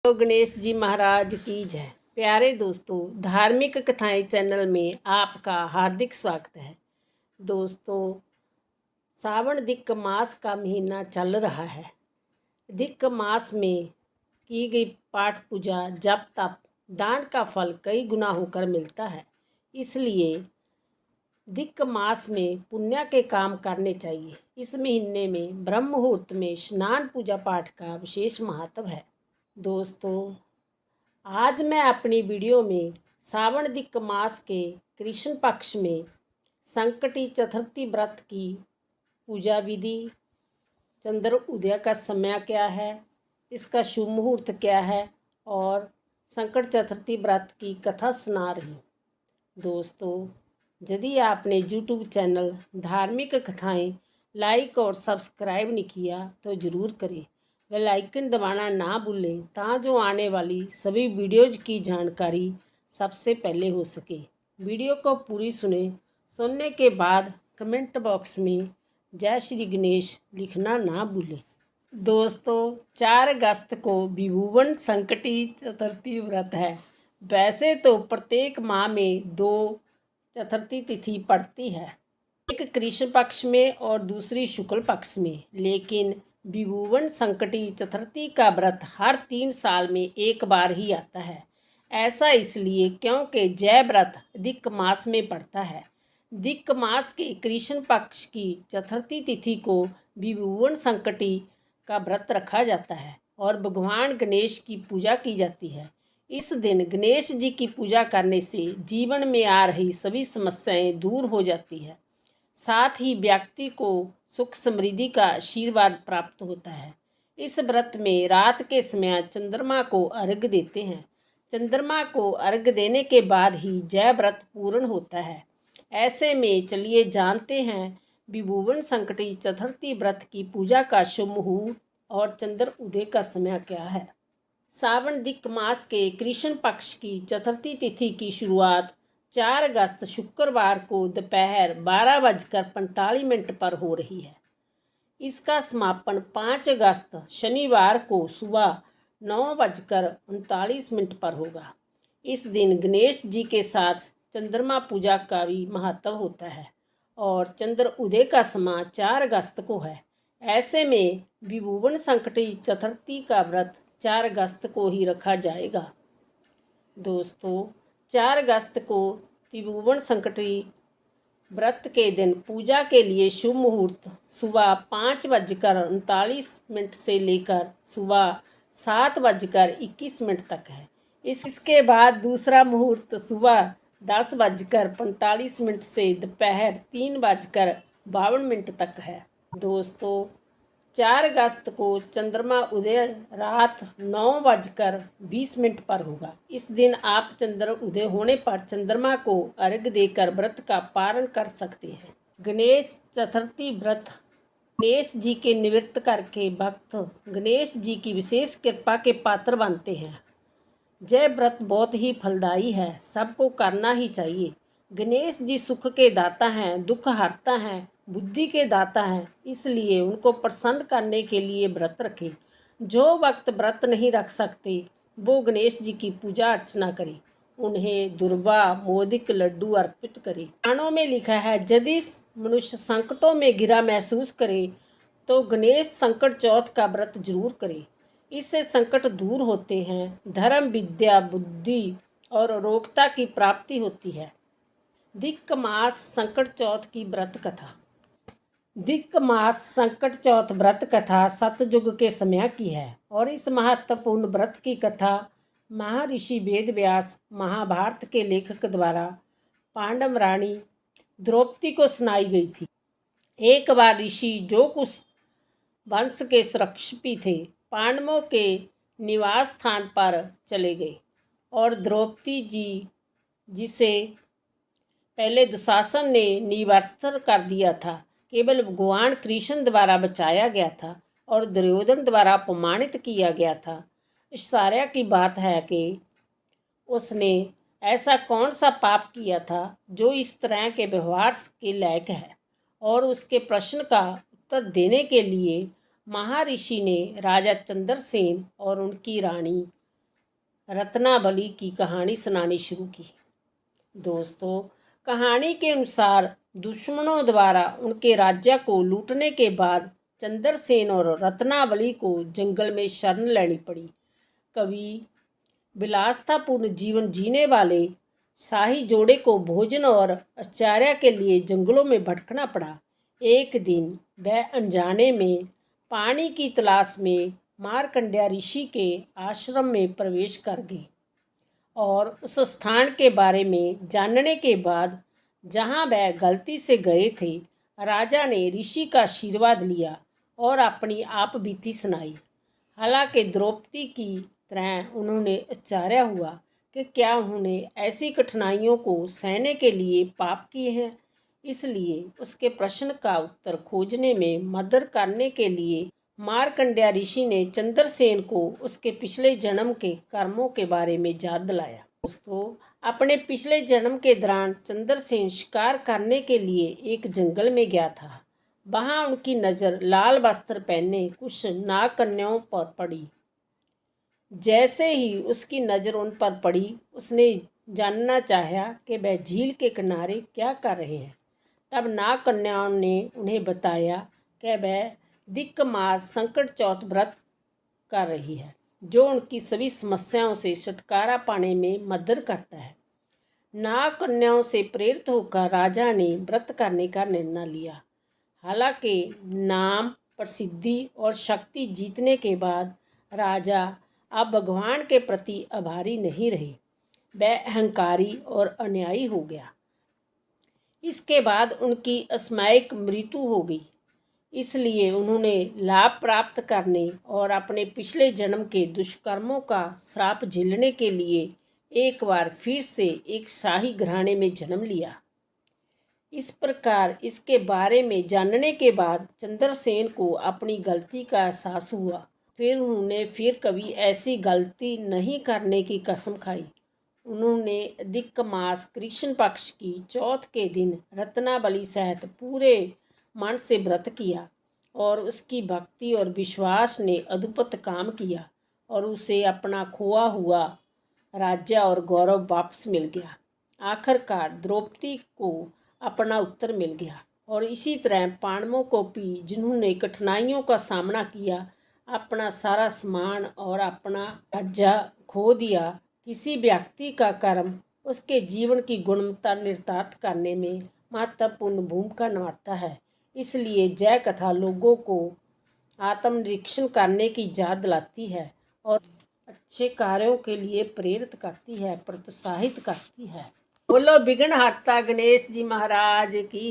तो गणेश जी महाराज की जय। प्यारे दोस्तों, धार्मिक कथाएं चैनल में आपका हार्दिक स्वागत है। दोस्तों, सावन अधिक मास का महीना चल रहा है। अधिक मास में की गई पाठ पूजा जप तप दान का फल कई गुना होकर मिलता है। इसलिए अधिक मास में पुण्य के काम करने चाहिए। इस महीने में ब्रह्म मुहूर्त में स्नान पूजा पाठ का विशेष महत्व है। दोस्तों, आज मैं अपनी वीडियो में सावन अधिक मास के कृष्ण पक्ष में संकटी चतुर्थी व्रत की पूजा विधि, चंद्र उदय का समय क्या है, इसका शुभ मुहूर्त क्या है और संकट चतुर्थी व्रत की कथा सुना रही हूँ। दोस्तों, यदि आपने YouTube चैनल धार्मिक कथाएं लाइक और सब्सक्राइब नहीं किया तो ज़रूर करें। बेल आइकन दबाना ना भूलें ताकि आने वाली सभी वीडियोज़ की जानकारी सबसे पहले हो सके। वीडियो को पूरी सुनने के बाद कमेंट बॉक्स में जय श्री गणेश लिखना ना भूलें। दोस्तों, 4 अगस्त को विभुवन संकटी चतुर्थी व्रत है। वैसे तो प्रत्येक माह में 2 चतुर्थी तिथि पड़ती है, एक कृष्ण पक्ष में और दूसरी शुक्ल पक्ष में, लेकिन विभुवन संकटी चतुर्थी का व्रत हर 3 साल में एक बार ही आता है। ऐसा इसलिए क्योंकि जय व्रत अधिक मास में पड़ता है। अधिक मास के कृष्ण पक्ष की चतुर्थी तिथि को विभुवन संकटी का व्रत रखा जाता है और भगवान गणेश की पूजा की जाती है। इस दिन गणेश जी की पूजा करने से जीवन में आ रही सभी समस्याएं दूर हो जाती है। साथ ही व्यक्ति को सुख समृद्धि का आशीर्वाद प्राप्त होता है। इस व्रत में रात के समय चंद्रमा को अर्घ्य देते हैं। चंद्रमा को अर्घ्य देने के बाद ही जय व्रत पूर्ण होता है। ऐसे में चलिए जानते हैं विभुवन संकटी चतुर्थी व्रत की पूजा का शुभ मुहूर्त और चंद्र उदय का समय क्या है। सावन अधिक मास के कृष्ण पक्ष की चतुर्थी तिथि की शुरुआत 4 अगस्त शुक्रवार को दोपहर 12:45 पर हो रही है। इसका समापन 5 अगस्त शनिवार को सुबह 9:39 पर होगा। इस दिन गणेश जी के साथ चंद्रमा पूजा का भी महत्व होता है और चंद्र उदय का समय 4 अगस्त को है। ऐसे में विभुवन संकटी चतुर्थी का व्रत 4 अगस्त को ही रखा जाएगा। दोस्तों, 4 अगस्त को त्रिभुवन संकटी व्रत के दिन पूजा के लिए शुभ मुहूर्त सुबह 5:39 से लेकर सुबह 7:21 तक है। इसके बाद दूसरा मुहूर्त सुबह 10:45 से दोपहर 3:52 तक है। दोस्तों, 4 अगस्त को चंद्रमा उदय रात 9:20 पर होगा। इस दिन आप चंद्र उदय होने पर चंद्रमा को अर्घ्य देकर व्रत का पारण कर सकते हैं। गणेश चतुर्थी व्रत गणेश जी के निवृत्त करके भक्त गणेश जी की विशेष कृपा के पात्र बनते हैं। जय व्रत बहुत ही फलदायी है, सबको करना ही चाहिए। गणेश जी सुख के दाता हैं, दुख हरता हैं, बुद्धि के दाता हैं, इसलिए उनको प्रसन्न करने के लिए व्रत रखें। जो वक्त व्रत नहीं रख सकते वो गणेश जी की पूजा अर्चना करें, उन्हें दुर्वा मोदक लड्डू अर्पित करें। पुराणों में लिखा है, यदि मनुष्य संकटों में घिरा महसूस करे तो गणेश संकट चौथ का व्रत जरूर करे। इससे संकट दूर होते हैं, धर्म विद्या बुद्धि और रोगता की प्राप्ति होती है। अधिक मास संकट चौथ की व्रत कथा। अधिक मास संकट चौथ व्रत कथा सतयुग के समय की है और इस महत्वपूर्ण व्रत की कथा महर्षि वेद व्यास महाभारत के लेखक द्वारा पांडव रानी द्रौपदी को सुनाई गई थी। एक बार ऋषि जो कुछ वंश के सुरक्षपी थे पांडवों के निवास स्थान पर चले गए और द्रौपदी जी जिसे पहले दुशासन ने निवस्त्र कर दिया था केवल भगवान कृष्ण द्वारा बचाया गया था और दुर्योधन द्वारा अपमानित किया गया था। आश्चर्य की बात है कि उसने ऐसा कौन सा पाप किया था जो इस तरह के व्यवहार के लायक है, और उसके प्रश्न का उत्तर देने के लिए महर्षि ने राजा चंद्रसेन और उनकी रानी रत्नावली की कहानी सुनानी शुरू की। दोस्तों, कहानी के अनुसार दुश्मनों द्वारा उनके राज्य को लूटने के बाद चंद्रसेन और रत्नावली को जंगल में शरण लेनी पड़ी। कभी विलासतापूर्ण जीवन जीने वाले शाही जोड़े को भोजन और आश्चर्य के लिए जंगलों में भटकना पड़ा। एक दिन वह अनजाने में पानी की तलाश में मार्कंडेय ऋषि के आश्रम में प्रवेश कर गई और उस स्थान के बारे में जानने के बाद जहाँ वह गलती से गए थे, राजा ने ऋषि का आशीर्वाद लिया और अपनी आप बीती सुनाई। हालांकि द्रौपदी की तरह उन्होंने आश्चर्य हुआ कि क्या उन्होंने ऐसी कठिनाइयों को सहने के लिए पाप किए हैं। इसलिए उसके प्रश्न का उत्तर खोजने में मदद करने के लिए मार्कंडेय ऋषि ने चंद्रसेन को उसके पिछले जन्म के कर्मों के बारे में याद दिलाया। दोस्तों, अपने पिछले जन्म के दौरान चंद्रसेन शिकार करने के लिए एक जंगल में गया था। वहाँ उनकी नज़र लाल वस्त्र पहने कुछ नाग कन्याओं पर पड़ी। जैसे ही उसकी नज़र उन पर पड़ी, उसने जानना चाहा कि वह झील के किनारे क्या कर रहे हैं। तब नाग कन्याओं ने उन्हें बताया कि वह दिक्क मास संकट चौथ व्रत कर रही है, जो उनकी सभी समस्याओं से छुटकारा पाने में मदद करता है। नाग कन्याओं से प्रेरित होकर राजा ने व्रत करने का निर्णय लिया। हालांकि नाम, प्रसिद्धि और शक्ति जीतने के बाद राजा अब भगवान के प्रति आभारी नहीं रहे। वह अहंकारी और अन्यायी हो गया। इसके बाद उनकी असामयिक मृत्यु हो गई। इसलिए उन्होंने लाभ प्राप्त करने और अपने पिछले जन्म के दुष्कर्मों का श्राप झेलने के लिए एक बार फिर से एक शाही घराने में जन्म लिया। इस प्रकार इसके बारे में जानने के बाद चंद्रसेन को अपनी गलती का एहसास हुआ। फिर उन्होंने फिर कभी ऐसी गलती नहीं करने की कसम खाई। उन्होंने अधिक मास कृष्ण पक्ष की चौथ के दिन रत्नावली सहित पूरे मन से व्रत किया और उसकी भक्ति और विश्वास ने अद्भुत काम किया और उसे अपना खोआ हुआ राज्य और गौरव वापस मिल गया। आखिरकार द्रौपदी को अपना उत्तर मिल गया और इसी तरह पांडवों को भी, जिन्होंने कठिनाइयों का सामना किया, अपना सारा सम्मान और अपना राज्य खो दिया। किसी व्यक्ति का कर्म उसके जीवन की गुणवत्ता निर्धारित करने में महत्वपूर्ण भूमिका निभाता है। इसलिए जय कथा लोगों को आत्मनिरीक्षण करने की याद दिलाती है और अच्छे कार्यों के लिए प्रेरित करती है, प्रोत्साहित करती है। बोलो विघ्नहर्ता गणेश जी महाराज की।